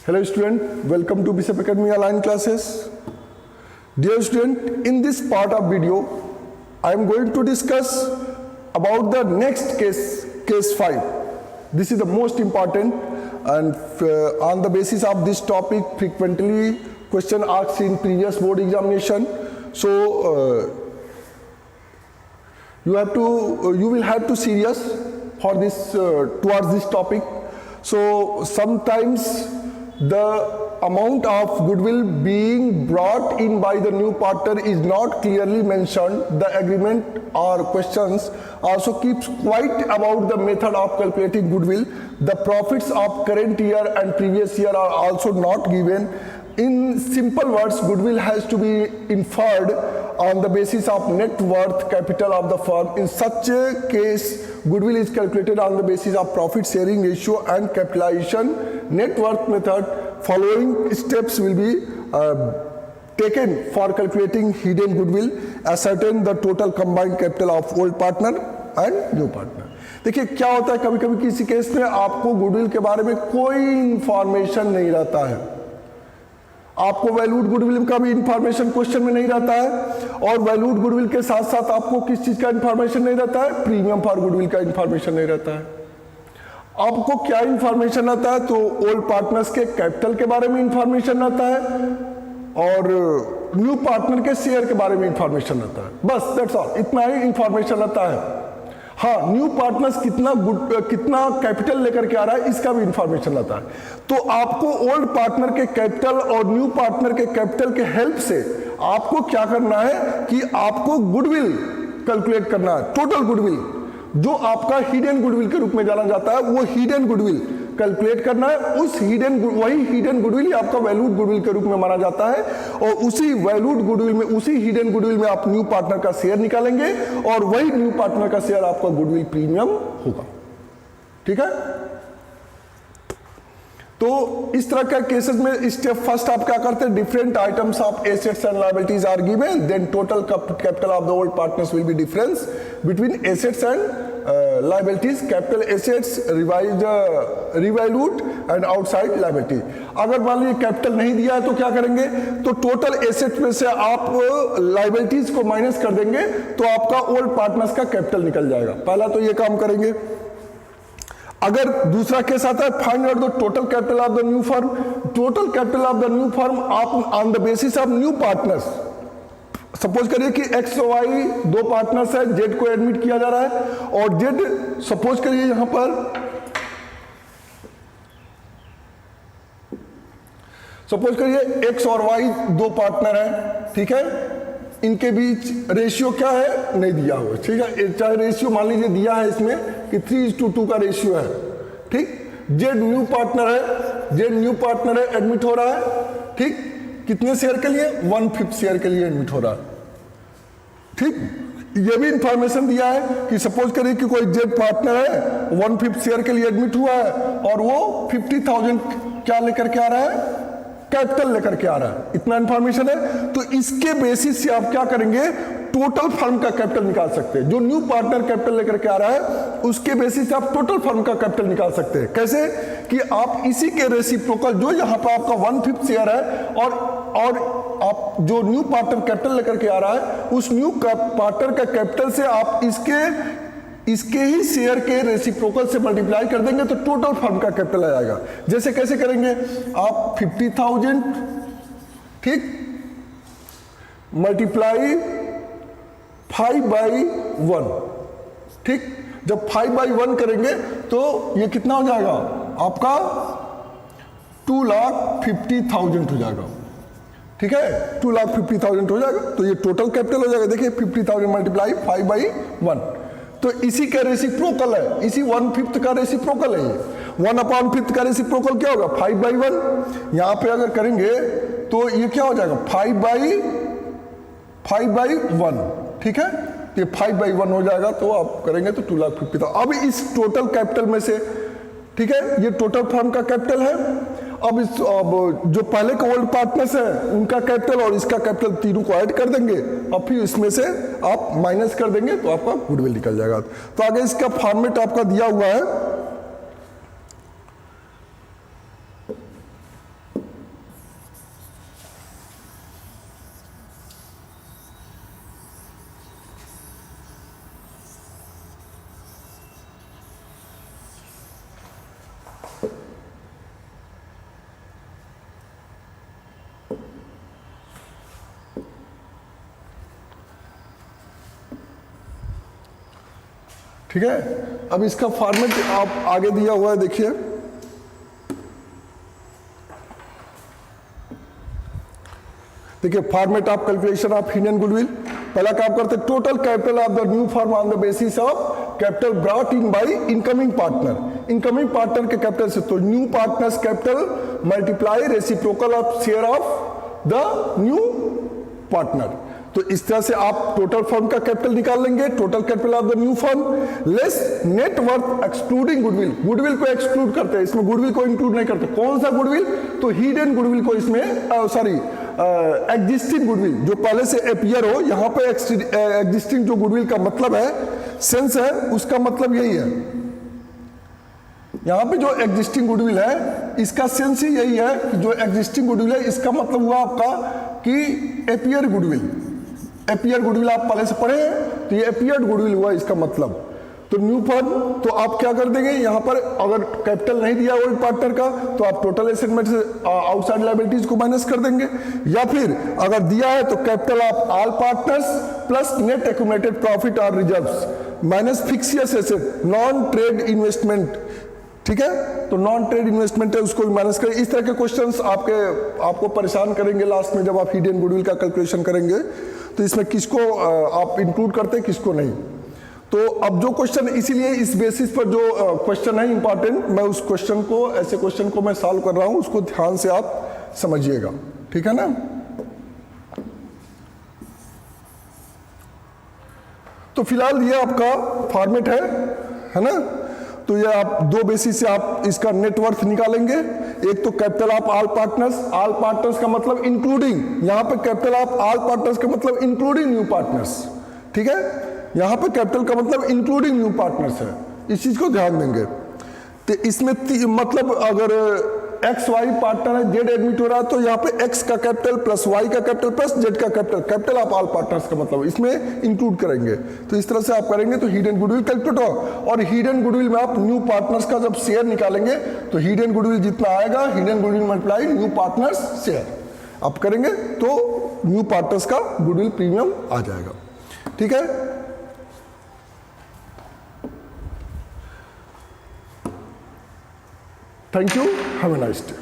Hello student, welcome to Bishop Academy online classes. Dear student, in this part of video, I am going to discuss about the next case 5. This is the most important, and on the basis of this topic, frequently question asked in previous board examination. So you will have to serious for this towards this topic. So sometimes the amount of goodwill being brought in by the new partner is not clearly mentioned. The agreement or questions also keeps quiet about the method of calculating goodwill. The profits of current year and previous year are also not given. In simple words, goodwill has to be inferred on the basis of net worth capital of the firm. In such a case, goodwill is calculated on the basis of profit sharing ratio and capitalization net worth method. Following steps will be taken for calculating hidden goodwill. Ascertain the total combined capital of old partner and new partner. देखिए क्या होता है, कभी कभी किसी case में आपको goodwill के बारे में कोई इंफॉर्मेशन नहीं रहता है, आपको वैल्यूड गुडविल का भी इंफॉर्मेशन क्वेश्चन में नहीं रहता है, और वैल्यूड गुडविल के साथ साथ आपको किस चीज का इंफॉर्मेशन नहीं रहता है, प्रीमियम फॉर गुडविल का इंफॉर्मेशन नहीं रहता है। आपको क्या इंफॉर्मेशन रहता है, तो ओल्ड पार्टनर्स के कैपिटल के बारे में इंफॉर्मेशन रहता है और न्यू पार्टनर के शेयर के बारे में इंफॉर्मेशन रहता है, बस दैट्स ऑल, इतना ही इंफॉर्मेशन रहता है। हाँ, न्यू पार्टनर्स कितना कैपिटल लेकर के आ रहा है इसका भी इंफॉर्मेशन रहता है। तो आपको ओल्ड पार्टनर के कैपिटल और न्यू पार्टनर के कैपिटल के हेल्प से आपको क्या करना है कि आपको गुडविल कैलकुलेट करना है। टोटल गुडविल जो आपका हिडन गुडविल के रूप में जाना जाता है, वो हिडन गुडविल कैलकुलेट करना है। वही हिडन गुडविल आपका वैल्यूड गुडविल के रूप में माना जाता है, और उसी वैल्यूड गुडविल में, उसी हिडन गुडविल में आप न्यू पार्टनर का शेयर निकालेंगे और वही न्यू पार्टनर का शेयर आपका गुडविल प्रीमियम होगा। ठीक है, तो इस तरह के केसेस में स्टेप फर्स्ट आप क्या करते हैं, different items of assets and liabilities are given, then total capital of the old partners will be difference between assets and liabilities, capital assets revalued and outside liability। अगर मान लीजिए capital नहीं दिया है तो क्या करेंगे, तो टोटल एसेट में से आप लायबिलिटीज को माइनस कर देंगे तो आपका ओल्ड पार्टनर्स का कैपिटल निकल जाएगा। पहला तो ये काम करेंगे। अगर दूसरा केस आता है, find out the total capital of the new firm. Total capital of the new firm आप on the basis of new partners, suppose करिए कि एक्स और वाई दो पार्टनर्स है, जेड को एडमिट किया जा रहा है और जेड, सपोज करिए यहां पर, सपोज करिए एक्स और वाई दो पार्टनर है, ठीक है, इनके बीच रेशियो क्या है, नहीं दिया हुआ, ठीक है, चाहे रेशियो मान लीजिए दिया है इसमें कि 3:2 का रेशियो है, ठीक। जेड न्यू पार्टनर है, जेड न्यू पार्टनर है, एडमिट हो रहा है, ठीक, कितने शेयर के लिए, 1/5 शेयर के लिए एडमिट हो रहा है, ठीक। ये भी इंफॉर्मेशन दिया है कि सपोज करिए कि कोई जेड पार्टनर है, 1/5 शेयर के लिए एडमिट हुआ है और वो 50,000 क्या लेकर के आ रहा है, कैपिटल लेकर के आ रहा है, इतना इंफॉर्मेशन है। तो इसके बेसिस से आप क्या करेंगे, टोटल फर्म का कैपिटल निकाल सकते हैं। जो न्यू पार्टनर कैपिटल लेकर के आ रहा है उसके बेसिस से आप टोटल फर्म का कैपिटल निकाल सकते हैं। कैसे कि आप इसी के रेसिप्रोकल, जो यहां पर आपका 1/5 शेयर है और आप जो न्यू पार्टनर कैपिटल लेकर के आ रहा है, उस न्यू पार्टनर का कैपिटल से आप इसके ही शेयर के रेसिप्रोकल से मल्टीप्लाई कर देंगे तो टोटल फर्म का कैपिटल आ जाएगा। जैसे कैसे करेंगे, आप 50,000, ठीक, मल्टीप्लाई 5/1, ठीक। जब 5/1 करेंगे तो ये कितना हो जाएगा, आपका 2,50,000 हो जाएगा, ठीक है, 2,50,000 हो जाएगा। तो ये टोटल कैपिटल हो जाएगा। देखिए 50,000 मल्टीप्लाई 5/1, तो इसी का रेसिप्रोकल है, इसी 1/5 का रेसिप्रोकल है। ये 1/5 का रेसिप्रोकल क्या होगा, 5/1। यहां पे अगर करेंगे तो ये क्या हो जाएगा, 5/1, ठीक है, ये 5/1 हो जाएगा। तो आप करेंगे तो 2,50,000। अब इस टोटल कैपिटल में से, ठीक है, ये टोटल फर्म का कैपिटल है। अब जो पहले के ओल्ड पार्टनर्स है उनका कैपिटल और इसका कैपिटल तीनों को ऐड कर देंगे और फिर इसमें से आप माइनस कर देंगे तो आपका गुडविल निकल जाएगा। तो आगे इसका फॉर्मेट आपका दिया हुआ है, ठीक है। अब इसका फॉर्मेट आप आगे दिया हुआ है, देखिए देखिए format of calculation of hidden goodwill. पहला काम करते हैं, total capital of the new firm on the basis of capital brought in by incoming partner. Incoming partner के कैपिटल से, तो new partners capital multiply reciprocal of share of the new partner. तो इस तरह से आप टोटल फर्म का capital निकाल लेंगे, total capital of the new firm less net worth excluding goodwill. Goodwill को एक्सक्लूड करते हैं, इसमें गुडविल को इंक्लूड नहीं करते। कौन सा गुडविल? तो हिडन गुडविल को इसमें सॉरी एग्जिस्टिंग गुडविल जो पहले से अपीयर हो। यहां पे एग्जिस्टिंग जो गुडविल का मतलब है, सेंस है, उसका मतलब यही है। यहां पे जो एग्जिस्टिंग गुडविल है इसका सेंस ही यही है कि जो एग्जिस्टिंग गुडविल है इसका मतलब हुआ आपका कि अपीयर गुडविल। अपीयर गुडविल आप पहले से पढ़े हैं, तो ये अपीयर गुडविल हुआ इसका मतलब। तो न्यू फर्म, तो आप क्या कर देंगे यहां पर, अगर कैपिटल नहीं दिया ओल्ड पार्टनर का तो आप टोटल एसेट में से आउटसाइड लायबिलिटीज को माइनस कर देंगे, या फिर अगर दिया है तो capital of all partners plus net accumulated profit और reserves minus fictitious asset non trade investment. ठीक है, तो नॉन ट्रेड इन्वेस्टमेंट है उसको भी माइनस करें। इस तरह के क्वेश्चंस आपको परेशान करेंगे लास्ट में जब आप हिडन गुडविल का कैलकुलेशन करेंगे। तो इसमें किसको आप इंक्लूड करते हैं, किसको नहीं। तो अब जो क्वेश्चन, इसीलिए इस बेसिस पर जो क्वेश्चन है इंपॉर्टेंट, मैं उस क्वेश्चन को, ऐसे क्वेश्चन को मैं सॉल्व कर रहा हूं, उसको ध्यान से आप समझिएगा, ठीक है ना। तो फिलहाल ये आपका फॉर्मेट है ना। तो ये आप दो बेसिस से आप इसका नेटवर्थ निकालेंगे। एक तो कैपिटल ऑफ ऑल पार्टनर्स का मतलब इंक्लूडिंग, यहां पे कैपिटल ऑफ ऑल पार्टनर्स का मतलब इंक्लूडिंग न्यू पार्टनर्स। ठीक है, यहां पे कैपिटल का मतलब इंक्लूडिंग न्यू पार्टनर्स है, इस चीज को ध्यान देंगे। तो इसमें मतलब अगर एक्स वाई पार्टनर है, जेड एडमिट हो रहा है, तो यहाँ पे एक्स का कैपिटल प्लस वाई का कैपिटल प्लस जेड का capital, capital of all partners का मतलब इसमें इंक्लूड करेंगे। तो इस तरह से आप करेंगे तो हिडन गुडविल कैलकुलेट हो। और हिडन गुडविल में आप न्यू पार्टनर्स का जब शेयर निकालेंगे तो हिडन गुडविल जितना आएगा, hidden goodwill multiply new partners share आप करेंगे तो न्यू पार्टनर्स का गुडविल प्रीमियम आ जाएगा। ठीक है, thank you, have a nice day.